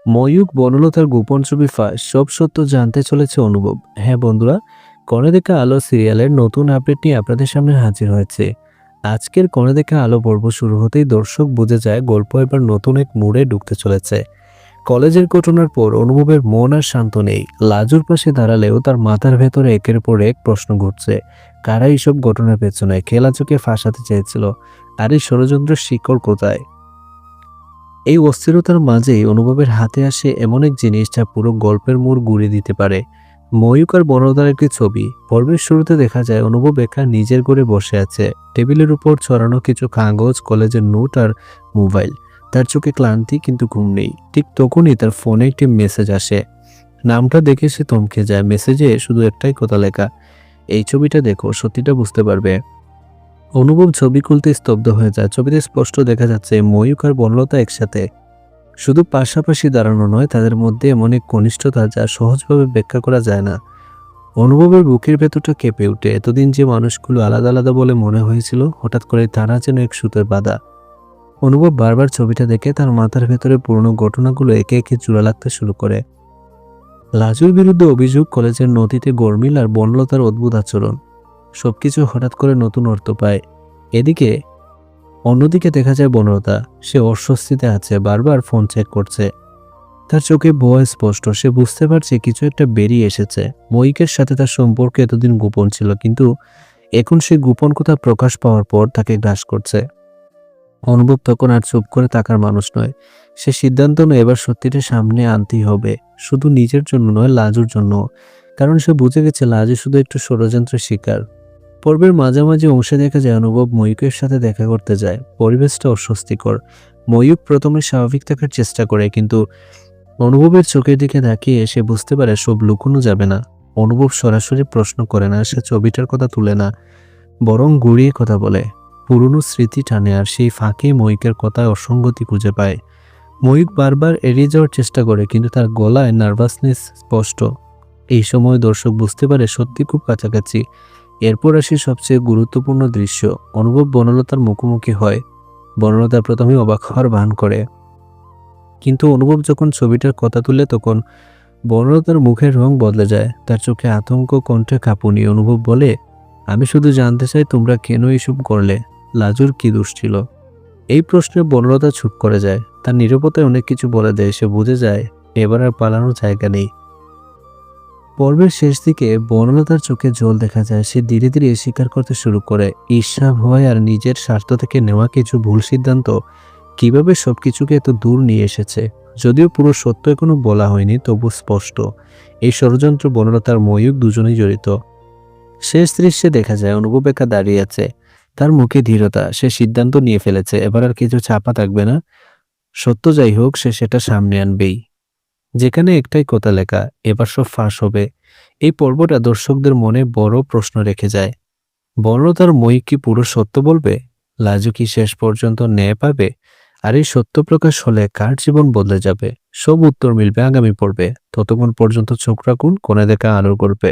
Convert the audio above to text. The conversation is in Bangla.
ময়ূক বনলতার গোপন ছবি ফাঁস, সব সত্য জানতে চলেছে অনুভব। হ্যাঁ বন্ধুরা, কনে দেখা আলো সিরিয়ালের নতুন আপডেট নিয়ে আপনাদের সামনে হাজির হয়েছে। আজকের কনে দেখা আলো পর্ব শুরু হতেই দর্শক বুঝে যায় গল্প এবার নতুন এক মোড়ে ঢুকতে চলেছে। কলেজের ঘটনার পর অনুভবের মন আর শান্ত নেই। লাজুর পাশে দাঁড়ালেও তার মাথার ভেতরে একের পর এক প্রশ্ন ঘুরছে। কারা এইসব ঘটনার পেছনে, কে লাজুকে ফাঁসাতে চেয়েছিল, আর এই ষড়যন্ত্রের শিকড় কোথায়? এই অস্থিরতার মাঝেই অনুভবের হাতে আসে এমন এক জিনিস যা পুরো গল্পের মোড় ঘুরিয়ে দিতে পারে। ময়ূক আর বনলতার একটি ছবি। পর্বের শুরুতে দেখা যায় অনুভব একা নিজের ঘরে বসে আছে। টেবিলের উপর ছড়ানো কিছু কাগজ, কলেজের নোট আর মোবাইল। তার চোখে ক্লান্তি, কিন্তু ঘুম নেই। ঠিক তখনই তার ফোনে একটি মেসেজ আসে। নামটা দেখে সে থমকে যায়। মেসেজে শুধু একটাই কথা লেখা, এই ছবিটা দেখো, সত্যিটা বুঝতে পারবে। অনুভব ছবি খুলতে স্তব্ধ হয়ে যায়। ছবিতে স্পষ্ট দেখা যাচ্ছে ময়ূক আর বনলতা একসাথে। শুধু পাশাপাশি দাঁড়ানো নয়, তাদের মধ্যে এমন এক ঘনিষ্ঠতা যা সহজভাবে ব্যাখ্যা করা যায় না। অনুভবের বুকের ভেতরটা কেঁপে ওঠে। এতদিন যে মানুষগুলো আলাদা আলাদা বলে মনে হয়েছিল, হঠাৎ করে তারা যেন এক সুতোর বাঁধা। অনুভব বারবার ছবিটা দেখে তার মাথার ভেতরে পুরনো ঘটনাগুলো একে একে জোড়া লাগতে শুরু করে। লাজুর বিরুদ্ধে অভিযোগ, কলেজের নথিতে গরমিল আর বনলতার অদ্ভুত আচরণ, সবকিছু হঠাৎ করে নতুন অর্থ পায়। এদিকে অন্যদিকে দেখা যায় বনলতা। সে অস্বস্তিতে আছে, বারবার ফোন চেক করছে। তার চোখে ভয় স্পষ্ট। সে বুঝতে পারছে কিছু একটা বেরিয়ে এসেছে। ময়ূকের সাথে তার সম্পর্ক এতদিন গোপন ছিল, কিন্তু এখন সে গোপন কথা প্রকাশ পাওয়ার পর তাকে গ্রাস করছে। অনুভব তখন আর চুপ করে থাকার মানুষ নয়। সে সিদ্ধান্ত নেয় এবার সত্যিটা সামনে আনতেই হবে, শুধু নিজের জন্য নয়, লাজুর জন্য। কারণ সে বুঝে গেছে লাজু শুধু একটু ষড়যন্ত্রের শিকার। পর্বের মাঝামাঝি অংশে দেখা যায় অনুভব ময়ূকের সাথে দেখা করতে যায়। পরিবেশটা অস্বস্তিকর। ময়ূক প্রথমে স্বাভাবিক থাকার চেষ্টা করে, কিন্তু অনুভবের চোখের দিকে তাকিয়ে সে বুঝতে পারে সব লুকোনো যাবে না। অনুভব সরাসরি প্রশ্ন করে না, সে ছবিটার কথা তুলে না, বরং ঘুরিয়ে কথা বলে। পুরনো স্মৃতি টানে, আর সেই ফাঁকে ময়ূকের কথায় অসঙ্গতি খুঁজে পায়। ময়ূক বারবার এড়িয়ে যাওয়ার চেষ্টা করে, কিন্তু তার গলায় নার্ভাসনেস স্পষ্ট। এই সময় দর্শক বুঝতে পারে সত্যি খুব কাছাকাছি। এরপর আসে সবচেয়ে গুরুত্বপূর্ণ দৃশ্য। অনুভব বনলতার মুখোমুখি হয়। বনলতা প্রথমে অবাক হওয়ার ভান করে, কিন্তু অনুভব যখন ছবিটার কথা তুলে তখন বনলতার মুখের রং বদলে যায়। তার চোখে আতঙ্ক, কণ্ঠে কাঁপুনি। অনুভব বলে, আমি শুধু জানতে চাই তোমরা কেন এইসব করলে, লাজুর কি দোষ ছিল? এই প্রশ্নে বনলতা চুপ করে যায়। তার নীরবতায় অনেক কিছু বলে দেয়। সে বুঝে যায় এবার আর পালানোর জায়গা নেই। পর্বের শেষ দিকে বনলতার চোখে জল দেখা যায়। সে ধীরে ধীরে স্বীকার করতে শুরু করে, ঈর্ষা, ভয় আর নিজের স্বার্থ থেকে নেওয়া কিছু ভুল সিদ্ধান্ত কিভাবে সবকিছুকে এত দূর নিয়ে এসেছে। যদিও পুরো সত্য এখনো বলা হয়নি, তবু স্পষ্ট এই ষড়যন্ত্র বনলতার ময়ূক দুজনেই জড়িত। শেষ দৃশ্যে দেখা যায় অনুভব একা দাঁড়িয়ে আছে। তার মুখে ধীরতা। সে সিদ্ধান্ত নিয়ে ফেলেছে, এবার আর কিছু চাপা থাকবে না। সত্য যাই হোক, সে সেটা সামনে আনবেই। যেখানে একটাই কথা লেখা, এবার সব ফাঁস হবে। এই পর্বটা দর্শকদের মনে বড় প্রশ্ন রেখে যায়। বনলতার ময়ূক কি পুরো সত্য বলবে? লাজু কি শেষ পর্যন্ত ন্যায় পাবে? আর এই সত্য প্রকাশ হলে কার জীবন বদলে যাবে? সব উত্তর মিলবে আগামী পর্বে। ততক্ষণ পর্যন্ত চোখ রাখুন কোণে দেখা আলোর গল্পে।